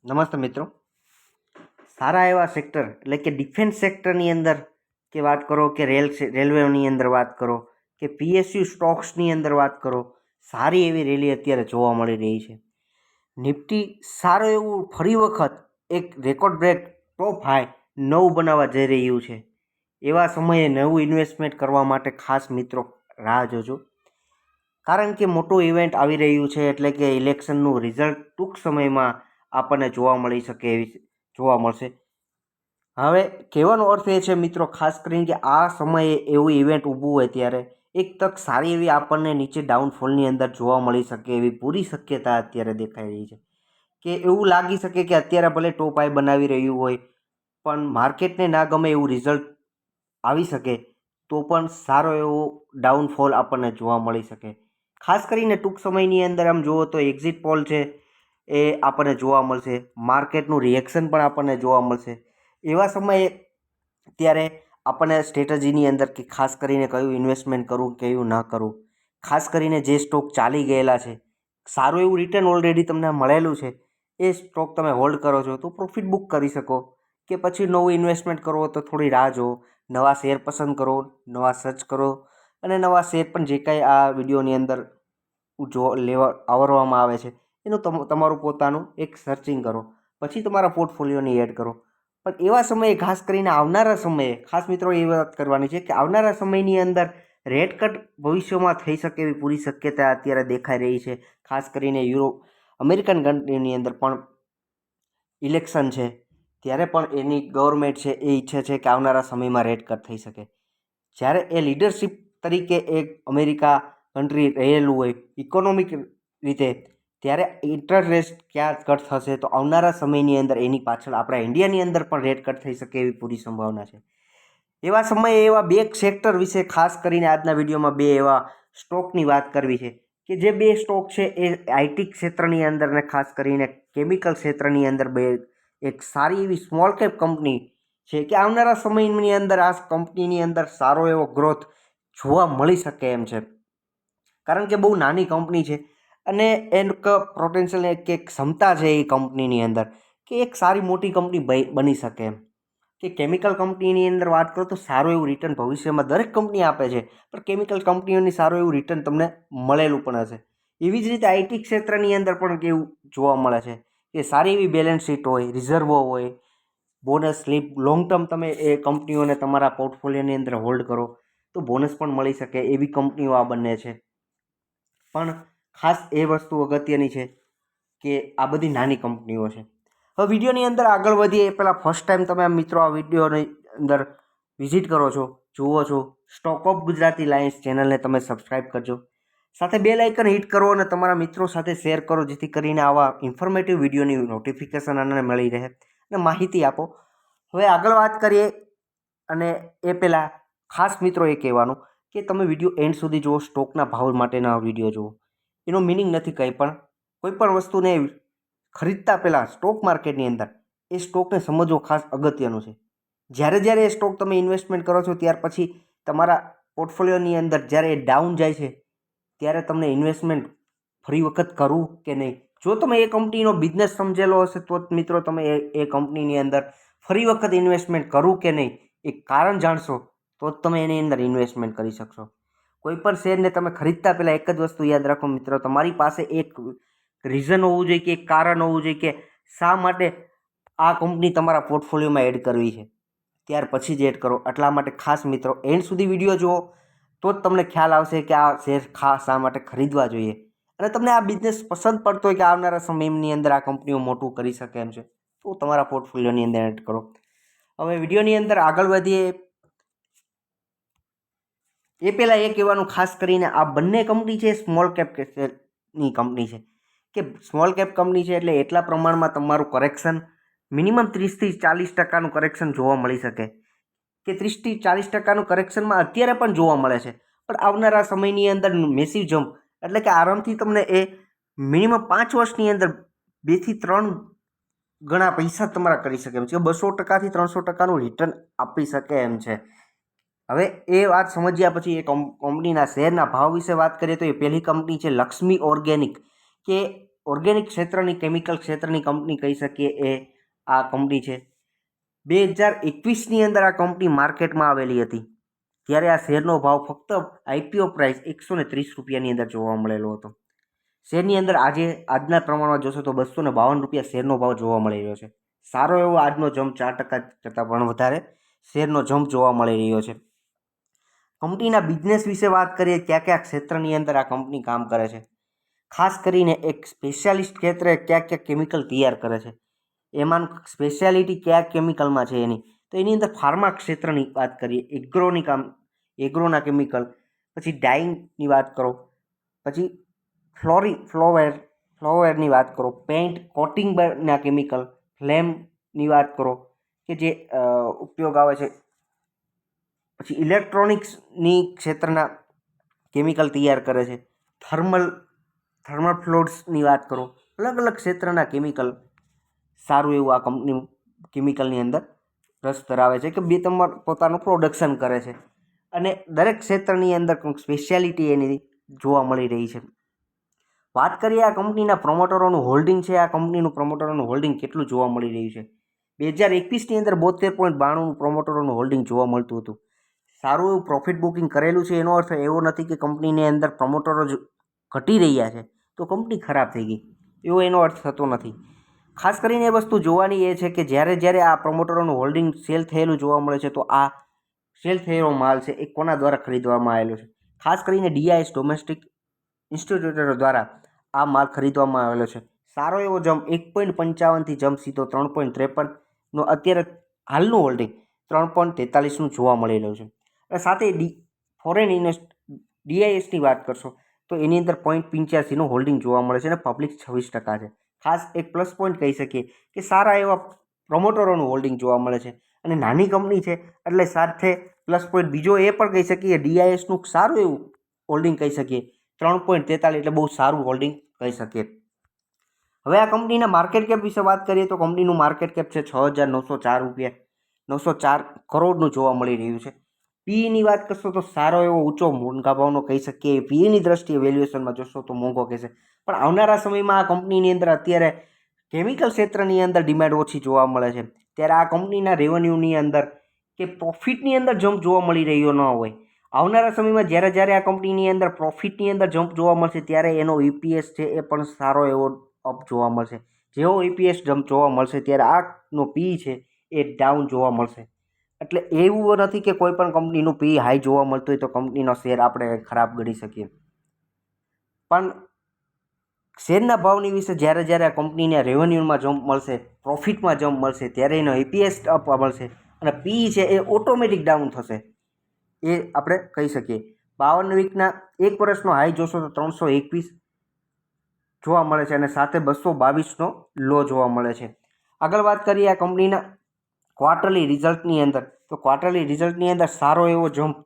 નમસ્તે મિત્રો. સારા એવા સેક્ટર એટલે કે ડિફેન્સ સેક્ટરની અંદર કે વાત કરો કે રેલવેની અંદર વાત કરો કે પીએસયુ સ્ટોક્સની અંદર વાત કરો, સારી એવી રેલી અત્યારે જોવા મળી રહી છે. નિફ્ટી સારું એવું ફરી વખત એક રેકોર્ડ બ્રેક ટોપ હાઈ 9 બનાવવા જઈ રહ્યું છે. એવા સમયે નવું ઇન્વેસ્ટમેન્ટ કરવા માટે ખાસ મિત્રો રાહ જોજો, કારણ કે મોટું ઇવેન્ટ આવી રહ્યું છે. એટલે કે ઇલેક્શનનું રિઝલ્ટ ટૂંક સમયમાં આપણને જોવા મળશે. હવે કહેવાનો અર્થ એ છે મિત્રો, ખાસ કરીને કે આ સમયે એવું ઇવેન્ટ ઊભું હોય ત્યારે એક તક સારી એવી આપણને નીચે ડાઉનફોલની અંદર જોવા મળી શકે એવી પૂરી શક્યતા અત્યારે દેખાઈ રહી છે. કે એવું લાગી શકે કે અત્યારે ભલે ટોપ હાઈ બનાવી રહ્યું હોય પણ માર્કેટને ના ગમે એવું રિઝલ્ટ આવી શકે તો પણ સારો એવો ડાઉનફોલ આપણને જોવા મળી શકે. ખાસ કરીને ટૂંક સમયની અંદર આમ જુઓ તો એક્ઝિટ પોલ છે એ આપણને જોવા મળશે, માર્કેટનું રિએક્શન પણ આપણને જોવા મળશે. એવા સમયે ત્યારે આપણને સ્ટ્રેટેજીની અંદર કે ખાસ કરીને કયું ઇન્વેસ્ટમેન્ટ કરવું કયું ન કરવું, ખાસ કરીને જે સ્ટોક ચાલી ગયેલા છે, સારું એવું રિટર્ન ઓલરેડી તમને મળેલું છે, એ સ્ટોક તમે હોલ્ડ કરો છો તો પ્રોફિટ બુક કરી શકો. કે પછી નવું ઇન્વેસ્ટમેન્ટ કરવો તો થોડી રાહ જુઓ, નવા શેર પસંદ કરો, નવા સર્ચ કરો અને નવા શેર પણ જે કાંઈ આ વિડીયોની અંદર આવરવામાં આવે છે એનું તમારું પોતાનું એક સર્ચિંગ કરો, પછી તમારા પોર્ટફોલિયોની એડ કરો. પણ એવા સમયે ખાસ કરીને આવનારા સમયે ખાસ મિત્રો એ વાત કરવાની છે કે આવનારા સમયની અંદર રેટ કટ ભવિષ્યમાં થઈ શકે એવી પૂરી શક્યતા અત્યારે દેખાઈ રહી છે. ખાસ કરીને અમેરિકન કન્ટ્રીની અંદર પણ ઇલેક્શન છે ત્યારે પણ એની ગવર્મેન્ટ છે એ ઈચ્છે છે કે આવનારા સમયમાં રેટ કટ થઈ શકે. જ્યારે એ લીડરશિપ તરીકે એક અમેરિકા કન્ટ્રી રહેલું હોય ઇકોનોમિક રીતે, ત્યારે ઇન્ટરેસ્ટ રેટ ક્યાં કટ થશે તો આવનારા સમયની અંદર એની પાછળ આપણા ઇન્ડિયાની અંદર પણ રેટ કટ થઈ શકે એવી પૂરી સંભાવના છે. એવા સમયે એવા બે સેક્ટર વિશે ખાસ કરીને આજના વિડીયોમાં બે એવા સ્ટોકની વાત કરવી છે કે જે બે સ્ટોક છે એ આઈટી ક્ષેત્રની અંદર ને ખાસ કરીને કેમિકલ ક્ષેત્રની અંદર બે એક સારી એવી સ્મોલ કેપ કંપની છે કે આવનારા સમયની અંદર આ કંપનીની અંદર સારો એવો ગ્રોથ જોવા મળી શકે એમ છે. કારણ કે બહુ નાની કંપની છે અને એક પોટેન્શિયલ એક ક્ષમતા છે એ કંપનીની અંદર કે એક સારી મોટી કંપની બની શકે એમ. કે કેમિકલ કંપનીની અંદર વાત કરો તો સારું એવું રિટર્ન ભવિષ્યમાં દરેક કંપની આપે છે, પણ કેમિકલ કંપનીઓની સારું એવું રિટર્ન તમને મળેલું પણ હશે. એવી જ રીતે આઈટી ક્ષેત્રની અંદર પણ કેવું જોવા મળે છે કે સારી એવી બેલેન્સ શીટ હોય, રિઝર્વો હોય, બોનસ સ્લીપ, લોંગ ટર્મ તમે એ કંપનીઓને તમારા પોર્ટફોલિયોની અંદર હોલ્ડ કરો તો બોનસ પણ મળી શકે એવી કંપનીઓ આ બંને છે. પણ ખાસ એ વસ્તુ અગત્યની છે કે આ બધી નાની કંપનીઓ છે. હવે વિડીયોની અંદર આગળ વધીએ એ પહેલાં ફર્સ્ટ ટાઈમ તમે મિત્રો આ વિડીયોની અંદર વિઝિટ કરો છો, જુઓ છો, સ્ટોક ઓફ ગુજરાતી લાયન્સ ચેનલને તમે સબસ્ક્રાઈબ કરજો, સાથે બેલ આઇકન હિટ કરો અને તમારા મિત્રો સાથે શેર કરો, જેથી કરીને આવા ઇન્ફોર્મેટિવ વિડીયોની નોટિફિકેશન અને મળી રહે અને માહિતી આપો. હવે આગળ વાત કરીએ અને એ પહેલાં ખાસ મિત્રો એ કહેવાનું કે તમે વિડીયો એન્ડ સુધી જુઓ, સ્ટોકના ભાવ માટેના વિડીયો જુઓ. એનો મિનિંગ નથી કંઈ પણ, કોઈ પણ વસ્તુને ખરીદતા પહેલાં સ્ટોક માર્કેટની અંદર એ સ્ટોકને સમજવો ખાસ અગત્યનું છે. જ્યારે એ સ્ટોક તમે ઇન્વેસ્ટમેન્ટ કરો છો ત્યાર પછી તમારા પોર્ટફોલિયોની અંદર જ્યારે એ ડાઉન જાય છે ત્યારે તમને ઇન્વેસ્ટમેન્ટ ફરી વખત કરવું કે નહીં. જો તમે એ કંપનીનો બિઝનેસ સમજેલો હશે તો જ મિત્રો તમે એ કંપનીની અંદર ફરી વખત ઇન્વેસ્ટમેન્ટ કરવું કે નહીં એ કારણ જાણશો તો જ તમે એની અંદર ઇન્વેસ્ટમેન્ટ કરી શકશો. કોઈ પણ શેરને તમે ખરીદતા પહેલાં એક જ વસ્તુ યાદ રાખો મિત્રો, તમારી પાસે એક રીઝન હોવું જોઈએ કે એક કારણ હોવું જોઈએ કે શા માટે આ કંપની તમારા પોર્ટફોલિયોમાં એડ કરવી છે, ત્યાર પછી જ એડ કરો. એટલા માટે ખાસ મિત્રો એન્ડ સુધી વિડીયો જુઓ તો જ તમને ખ્યાલ આવશે કે આ શેર ખાસ શા માટે ખરીદવા જોઈએ. અને તમને આ બિઝનેસ પસંદ પડતો હોય કે આવનારા સમયની અંદર આ કંપનીઓ મોટું કરી શકે એમ છે તો તમારા પોર્ટફોલિયોની અંદર એડ કરો. હવે વિડીયોની અંદર આગળ વધીએ એ પહેલાં એ કહેવાનું ખાસ કરીને આ બંને કંપની છે સ્મોલ કેપની કંપની છે કે સ્મોલ કેપ કંપની છે એટલે એટલા પ્રમાણમાં તમારું કરેક્શન મિનિમમ 30-40% કરેક્શન જોવા મળી શકે કે 30-40% કરેક્શનમાં અત્યારે પણ જોવા મળે છે. પણ આવનારા સમયની અંદર મેસિવ જમ્પ એટલે કે આરામથી તમને એ મિનિમમ 5 વર્ષની અંદર 2-3 ગણા પૈસા તમારા કરી શકે એમ છે, 200%થી 300%નું રિટર્ન આપી શકે એમ છે. હવે એ વાત સમજ્યા પછી એ કંપનીના શેરના ભાવ વિશે વાત કરીએ તો એ પહેલી કંપની છે લક્ષ્મી ઓર્ગેનિક કે ઓર્ગેનિક ક્ષેત્રની, કેમિકલ ક્ષેત્રની કંપની કહી શકીએ એ આ કંપની છે. 2021ની અંદર આ કંપની માર્કેટમાં આવેલી હતી ત્યારે આ શેરનો ભાવ ફક્ત આઈપીઓ પ્રાઇસ 130 રૂપિયાની અંદર જોવા મળેલો હતો. શેરની અંદર આજના પ્રમાણમાં જોશો તો 252 રૂપિયા શેરનો ભાવ જોવા મળી રહ્યો છે. સારો એવો આજનો જમ્પ 4% કરતાં પણ વધારે શેરનો જમ્પ જોવા મળી રહ્યો છે. કંપનીના બિઝનેસ વિશે વાત કરીએ, કયા કયા ક્ષેત્રની અંદર આ કંપની કામ કરે છે. ખાસ કરીને એક સ્પેશિયાલિસ્ટ ક્ષેત્રે કયા કયા કેમિકલ તૈયાર કરે છે, એમાં સ્પેશિયાલિટી કયા કેમિકલમાં છે એની, તો એની અંદર ફાર્મા ક્ષેત્રની વાત કરીએ, એગ્રોના કેમિકલ, પછી ડાઇંગની વાત કરો, પછી ફ્લોવેરની વાત કરો, પેઇન્ટ કોટિંગના કેમિકલ, ફ્લેમની વાત કરો કે જે ઉપયોગ આવે છે, પછી ઇલેક્ટ્રોનિક્સની ક્ષેત્રના કેમિકલ તૈયાર કરે છે, થર્મલ ફ્લુઇડ્સની વાત કરો. અલગ અલગ ક્ષેત્રના કેમિકલ સારું એવું આ કંપની કેમિકલની અંદર રસ ધરાવે છે કે બે તમારું પોતાનું પ્રોડક્શન કરે છે અને દરેક ક્ષેત્રની અંદર કંઈક સ્પેશિયાલિટી એની જોવા મળી રહી છે. વાત કરીએ આ કંપનીના પ્રમોટરોનું હોલ્ડિંગ છે, આ કંપનીનું પ્રમોટરોનું હોલ્ડિંગ કેટલું જોવા મળી રહ્યું છે. 2021ની અંદર 72.92 પ્રમોટરોનું હોલ્ડિંગ જોવા મળતું હતું. સારું એવું પ્રોફિટ બુકિંગ કરેલું છે. એનો અર્થ એવો નથી કે કંપનીની અંદર પ્રમોટરો જ ઘટી રહ્યા છે તો કંપની ખરાબ થઈ ગઈ, એવો એનો અર્થ થતો નથી. ખાસ કરીને એ વસ્તુ જોવાની એ છે કે જ્યારે આ પ્રમોટરોનું હોલ્ડિંગ સેલ થયેલું જોવા મળે છે તો આ સેલ થયેલો માલ છે એ કોના દ્વારા ખરીદવામાં આવેલો છે. ખાસ કરીને ડીઆઈએસ ડોમેસ્ટિક ઇન્સ્ટિટ્યુટરો દ્વારા આ માલ ખરીદવામાં આવેલો છે. સારો એવો જમ્પ 1.55થી જમ્પ સીધો 3.53નો અત્યારે હાલનું હોલ્ડિંગ 3.43નું જોવા મળી રહ્યું છે. અને સાથે ફોરેન ડીઆઈએસની વાત કરશો તો એની અંદર 0.85નું હોલ્ડિંગ જોવા મળે છે અને પબ્લિક 26% છે. ખાસ એક પ્લસ પોઈન્ટ કહી શકીએ કે સારા એવા પ્રમોટરોનું હોલ્ડિંગ જોવા મળે છે અને નાની કંપની છે એટલે સાથે પ્લસ પોઈન્ટ બીજો એ પણ કહી શકીએ ડીઆઈએસનું સારું એવું હોલ્ડિંગ કહી શકીએ 3.43 એટલે બહુ સારું હોલ્ડિંગ કહી શકીએ. હવે આ કંપનીના માર્કેટ કેપ વિશે વાત કરીએ તો કંપનીનું માર્કેટ કેપ છે 6,904 કરોડનું જોવા મળી રહ્યું છે. પીઈની વાત કરશો તો સારો એવો ઊંચો મોંઘા ભાવનો કહી શકીએ. પીઈની દ્રષ્ટિએ વેલ્યુએશનમાં જોશો તો મોંઘો કહેશે, પણ આવનારા સમયમાં આ કંપનીની અંદર અત્યારે કેમિકલ ક્ષેત્રની અંદર ડિમાન્ડ ઓછી જોવા મળે છે ત્યારે આ કંપનીના રેવન્યુની અંદર કે પ્રોફિટની અંદર જમ્પ જોવા મળી રહ્યો ન હોય. આવનારા સમયમાં જ્યારે આ કંપનીની અંદર પ્રોફિટની અંદર જમ્પ જોવા મળશે ત્યારે એનો ઈપીએસ છે એ પણ સારો એવો અપ જોવા મળશે. જેવો ઈપીએસ જમ્પ જોવા મળશે ત્યારે આનો પી છે એ ડાઉન જોવા મળશે. એટલે એવું નથી કે કોઈ પણ કંપનીનું પી હાઈ જોવા મળતું હોય તો કંપનીનો શેર આપણે ખરાબ ગણી શકીએ, પણ શેરના ભાવની વિશે જ્યારે આ કંપનીને રેવન્યુમાં જમ્પ મળશે, પ્રોફિટમાં જમ્પ મળશે ત્યારે એનો ઈપીએસ અપ મળશે અને પી છે એ ઓટોમેટિક ડાઉન થશે એ આપણે કહી શકીએ. 52 વીકના એક વર્ષનો હાઈ જોશો તો 321 જોવા મળે છે અને સાથે 222નો લો જોવા મળે છે. આગળ વાત કરીએ આ કંપનીના ક્વાર્ટરલી રિઝલ્ટની અંદર તો ક્વાર્ટરલી રિઝલ્ટની અંદર સારો એવો જમ્પ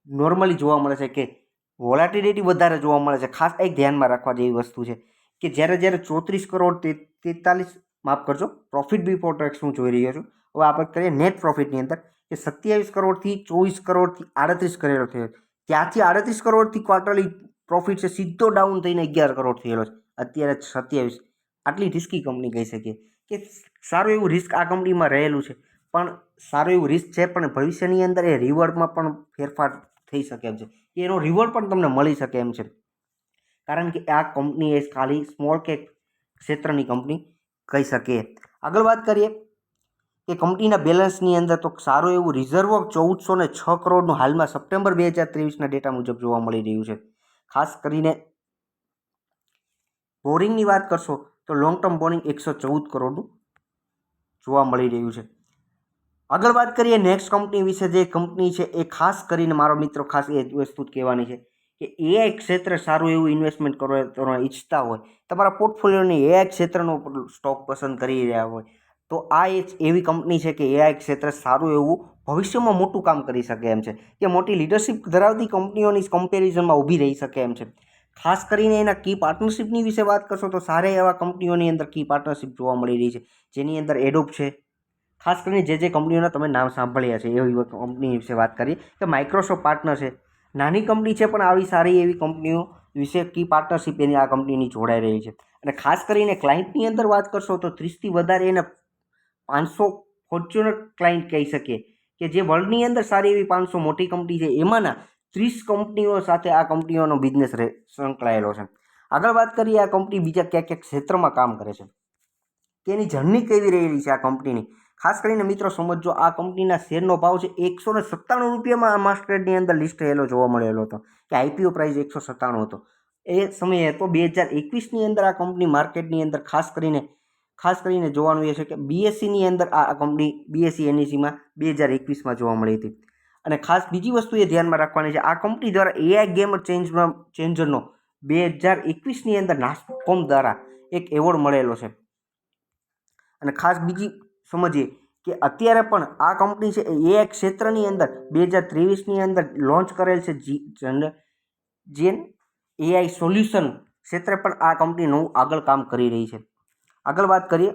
નોર્મલી જોવા મળે છે કે વોલેટિલિટી વધારે જોવા મળે છે. ખાસ એક ધ્યાનમાં રાખવા જેવી વસ્તુ છે કે જ્યારે 34 કરોડ 43 માફ કરજો પ્રોફિટ બિફોર ટેક્સ હું જોઈ રહ્યો છું. હવે આપણે કરીએ નેટ પ્રોફિટની અંદર કે 27 કરોડથી 24 કરોડથી 38 કરેલો થયો, ત્યાંથી 38 કરોડથી ક્વાર્ટરલી પ્રોફિટ છે સીધો ડાઉન થઈને 11 કરોડ થયેલો છે, અત્યારે 27. આટલી રિસ્કી કંપની કહી શકીએ કે સારું એવું રિસ્ક આ કંપનીમાં રહેલું છે, પણ સારું એવું રિસ્ક છે પણ ભવિષ્યની અંદર એ રિવોર્ડમાં પણ ફેરફાર થઈ શકે એમ છે, એનો રિવોર્ડ પણ તમને મળી શકે એમ છે. કારણ કે આ કંપની એ ખાલી સ્મોલ કેપ ક્ષેત્રની કંપની કહી શકીએ. આગળ વાત કરીએ કે કંપનીના બેલેન્સની અંદર તો સારું એવું રિઝર્વ 1406 કરોડનું હાલમાં સપ્ટેમ્બર 2023ના ડેટા મુજબ જોવા મળી રહ્યું છે. ખાસ કરીને બોરિંગની વાત કરશો તો લોંગ ટર્મ બોરિંગ 114 કરોડનું જોવા મળી રહ્યું છે. આગળ વાત કરીએ નેક્સ્ટ કંપની વિશે. જે કંપની છે એ ખાસ કરીને મારો મિત્રો ખાસ એ વસ્તુ જ કહેવાની છે કે એઆઈ ક્ષેત્રે સારું એવું ઇન્વેસ્ટમેન્ટ કરવા ઈચ્છતા હોય, તમારા પોર્ટફોલિયોની એઆઈ ક્ષેત્રનો સ્ટોક પસંદ કરી રહ્યા હોય તો આ એક એવી કંપની છે કે એઆઈ ક્ષેત્રે સારું એવું ભવિષ્યમાં મોટું કામ કરી શકે એમ છે, કે મોટી લીડરશિપ ધરાવતી કંપનીઓની કમ્પેરિઝનમાં ઊભી રહી શકે એમ છે. ખાસ કરીને એના કી પાર્ટનરશિપની વિશે વાત કરશો તો સારા એવા કંપનીઓની અંદર કી પાર્ટનરશિપ જોવા મળી રહી છે, જેની અંદર એડોબ છે. ખાસ કરીને જે કંપનીઓના તમે નામ સાંભળ્યા છે એવી કંપની વિશે વાત કરીએ કે માઇક્રોસોફ્ટ પાર્ટનર છે. નાની કંપની છે પણ આવી સારી એવી કંપનીઓ વિશે કી પાર્ટનરશિપ એની આ કંપનીની જોડાઈ રહી છે. અને ખાસ કરીને ક્લાયન્ટની અંદર વાત કરશો તો 30થી વધારે એને 500 ફોર્ચ્યુનર ક્લાયન્ટ કહી શકીએ કે જે વર્લ્ડની અંદર સારી એવી 500 મોટી કંપની છે એમાંના 30 કંપનીઓ સાથે આ કંપનીઓનો બિઝનેસ સંકળાયેલો છે. આગળ વાત કરીએ આ કંપની બીજા ક્યાં ક્યાં ક્ષેત્રમાં કામ કરે છે કે એની જર્ની કેવી રહેલી છે આ કંપનીની. ખાસ કરીને મિત્રો સમજો, આ કંપનીના શેરનો ભાવ છે 197 રૂપિયામાં આ માર્કેટની અંદર લિસ્ટ થયેલો જોવા મળેલો હતો કે આઈપીઓ પ્રાઇસ 197 હતો. એ સમયે તો 2021ની અંદર આ કંપની માર્કેટની અંદર ખાસ કરીને જોવાનું એ છે કે બીએસસીની અંદર આ કંપની બીએસસી એનએસીમાં 2021માં જોવા મળી હતી. અને ખાસ બીજી વસ્તુ એ ધ્યાનમાં રાખવાની છે, આ કંપની દ્વારા એઆઈ ગેમ ચેન્જરનો 2021ની અંદર નાસ્કોમ દ્વારા એક એવોર્ડ મળેલો છે. અને ખાસ બીજી સમજીએ કે અત્યારે પણ આ કંપની છે એઆઈ ક્ષેત્રની અંદર 2023ની અંદર લોન્ચ કરેલ છે જેન એઆઈ સોલ્યુશન ક્ષેત્રે પણ આ કંપની નવું આગળ કામ કરી રહી છે. આગળ વાત કરીએ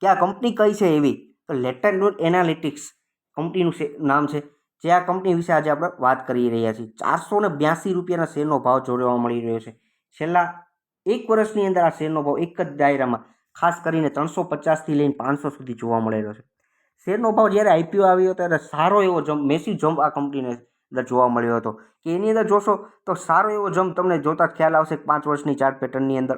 કે આ કંપની કઈ છે એવી, તો લેટેન્ડ એનાલિટિક્સ કંપનીનું નામ છે, જે આ કંપની વિશે આજે આપણે વાત કરી રહ્યા છીએ. 482 રૂપિયાના શેરનો ભાવ જોવા મળી રહ્યો છે. છેલ્લા એક વર્ષની અંદર આ શેરનો ભાવ એક જ દાયરામાં ખાસ કરીને 350થી લઈને 500 સુધી જોવા મળેલો છે. શેરનો ભાવ જ્યારે આઈપીઓ આવ્યો ત્યારે સારો એવો જમ્પ, મેસિવ જમ્પ આ કંપનીને અંદર જોવા મળ્યો હતો કે એની અંદર જોશો તો સારો એવો જમ્પ તમને જોતા ખ્યાલ આવશે 5 વર્ષની ચાર્ટ પેટર્નની અંદર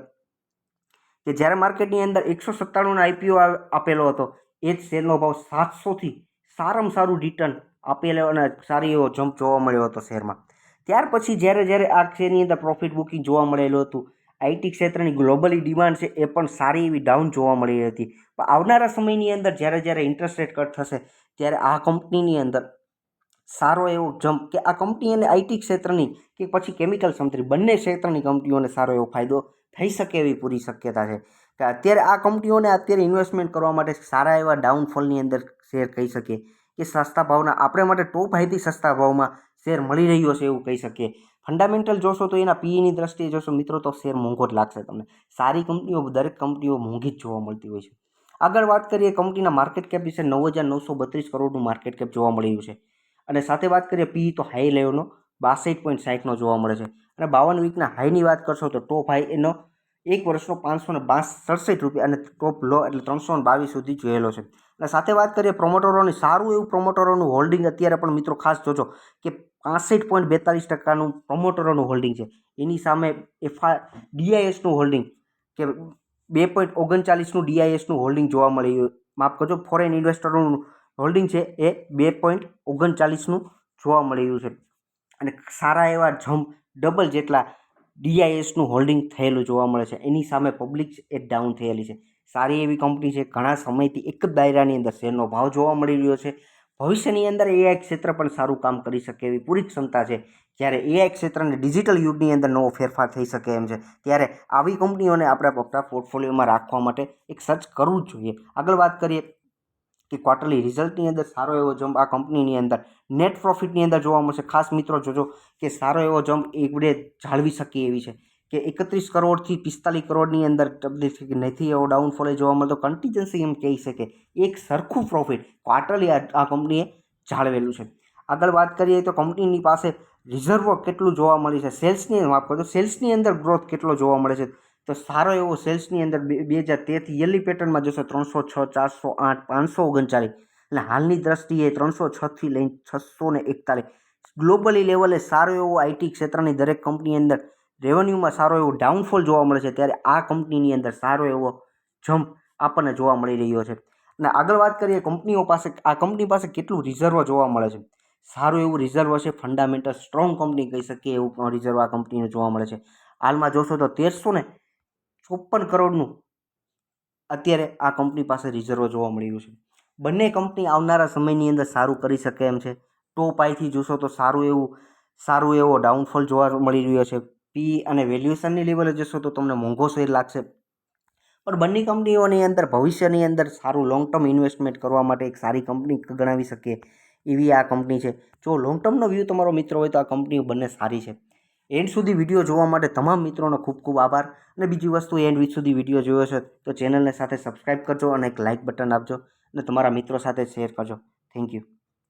કે જ્યારે માર્કેટની અંદર 197નો આઈપીઓ આપેલો હતો એ જ શેરનો ભાવ 700થી સારામાં સારું રિટર્ન આપેલો અને સારી એવો જમ્પ જોવા મળ્યો હતો શેરમાં. ત્યાર પછી જ્યારે આ શેરની અંદર પ્રોફિટ બુકિંગ જોવા મળેલું હતું, આઈટી ક્ષેત્રની ગ્લોબલી ડિમાન્ડ છે એ પણ સારી એવી ડાઉન જોવા મળી રહી હતી. પણ આવનારા સમયની અંદર જ્યારે ઇન્ટરેસ્ટ રેટ કટ થશે ત્યારે આ કંપનીની અંદર સારો એવો જમ્પ કે આ કંપની અને આઈટી ક્ષેત્રની કે પછી કેમિકલ સંતરી બંને ક્ષેત્રની કંપનીઓને સારો એવો ફાયદો થઈ શકે એવી પૂરી શક્યતા છે કે અત્યારે આ કંપનીઓને અત્યારે ઇન્વેસ્ટમેન્ટ કરવા માટે સારા એવા ડાઉનફોલની અંદર શેર કહી શકીએ કે સસ્તા ભાવના આપણે માટે ટોપ હાઈથી સસ્તા ભાવમાં શેર મળી રહ્યો છે એવું કહી શકીએ. ફંડામેન્ટલ જોશો તો એના પીઈની દ્રષ્ટિએ જોશો મિત્રો તો શેર મોંઘો જ લાગશે તમને. સારી કંપનીઓ, દરેક કંપનીઓ મોંઘી જ જોવા મળતી હોય છે. આગળ વાત કરીએ કંપનીના માર્કેટ કેપ વિશે, 9,932 કરોડનું માર્કેટ કેપ જોવા મળી રહ્યું છે. અને સાથે વાત કરીએ પીઈ તો હાઈ લેવલનો 62.60નો જોવા મળે છે. અને 52 વીકના હાઈની વાત કરશો તો ટોપ હાઈ એનો એક વર્ષનો 567 રૂપિયા અને ટોપ લો એટલે 322 સુધી જોયેલો છે. અને સાથે વાત કરીએ પ્રોમોટરોની, સારું એવું પ્રોમોટરોનું હોલ્ડિંગ અત્યારે પણ મિત્રો ખાસ જોજો કે 65.42% પ્રોમોટરોનું હોલ્ડિંગ છે. એની સામે ડીઆઈએસનું હોલ્ડિંગ કે 2.39નું ડીઆઈએસનું હોલ્ડિંગ જોવા મળી, માફ કરજો, ફોરેન ઇન્વેસ્ટરોનું હોલ્ડિંગ છે એ 2.39નું જોવા મળી રહ્યું છે. અને સારા એવા જમ્પ ડબલ જેટલા ડીઆઈએસનું હોલ્ડિંગ થયેલું જોવા મળે છે. એની સામે પબ્લિક એ ડાઉન થયેલી છે. સારી એવી કંપની છે, ઘણા સમયથી એક જ દાયરાની અંદર શેરનો ભાવ જોવા મળી રહ્યો છે. ભવિષ્યની અંદર એઆઈ ક્ષેત્ર પણ સારું કામ કરી શકે એવી પૂરી ક્ષમતા છે. જ્યારે એઆઈ ક્ષેત્રને ડિજિટલ યુગની અંદર નવો ફેરફાર થઈ શકે એમ છે, ત્યારે આવી કંપનીઓને આપણે પોતાના પોર્ટફોલિયોમાં રાખવા માટે એક સર્ચ કરવું જ જોઈએ. આગળ વાત કરીએ કે ક્વાર્ટરલી રિઝલ્ટની અંદર સારો એવો જમ્પ આ કંપનીની અંદર નેટ પ્રોફિટની અંદર જોવા મળશે. ખાસ મિત્રો જોજો કે સારો એવો જમ્પ એવડે જાળવી શકે એવી છે કે 31 કરોડથી 45 કરોડની અંદર નથી એવો ડાઉનફોલ જોવા મળતો. કન્ટીજન્સી એમ કહી શકે એક સરખું પ્રોફિટ ક્વાર્ટરલી આ કંપનીએ જાળવેલું છે. આગળ વાત કરીએ તો કંપનીની પાસે રિઝર્વ કેટલું જોવા મળે છે, સેલ્સની અંદર ગ્રોથ કેટલો જોવા મળે છે, તો સારો એવો સેલ્સની અંદર 2013થી યરલી પેટર્નમાં જોશો 306, 408, 539 એટલે હાલની દ્રષ્ટિએ 306થી લઈને 641. ગ્લોબલી લેવલે સારો એવો આઈટી ક્ષેત્રની દરેક કંપની અંદર રેવન્યુમાં સારો એવો ડાઉનફોલ જોવા મળે છે, ત્યારે આ કંપનીની અંદર સારો એવો જમ્પ આપણને જોવા મળી રહ્યો છે. અને આગળ વાત કરીએ આ કંપની પાસે કેટલું રિઝર્વ જોવા મળે છે. સારું એવું રિઝર્વ છે, ફંડામેન્ટલ સ્ટ્રોંગ કંપની કહી શકીએ એવું રિઝર્વ આ કંપનીનું જોવા મળે છે. હાલમાં જોશો તો 1354 કરોડનું અત્યારે આ કંપની પાસે રિઝર્વ જોવા મળી રહ્યું છે. બંને કંપની આવનારા સમયની અંદર સારું કરી શકે એમ છે. ટોપ આઈથી જોશો તો સારું એવો ડાઉનફોલ જોવા મળી રહ્યો છે. પી અને વેલ્યુએશનની લેવલે જશો તો તમને મોંઘો શેર લાગશે, પણ બંને કંપનીઓની અંદર ભવિષ્યની અંદર સારું લોંગ ટર્મ ઇન્વેસ્ટમેન્ટ કરવા માટે એક સારી કંપની ગણાવી શકીએ એવી આ કંપની છે. જો લોંગ ટર્મનો વ્યૂ તમારો મિત્ર હોય તો આ કંપનીઓ બંને સારી છે. એન્ડ સુધી વિડીયો જોવા માટે તમામ મિત્રોનો ખૂબ ખૂબ આભાર. અને બીજી વસ્તુ, એન્ડ સુધી વિડીયો જોયો છે તો ચેનલને સાથે સબસ્ક્રાઈબ કરજો અને એક લાઇક બટન આપજો અને તમારા મિત્રો સાથે શેર કરજો. Thank you.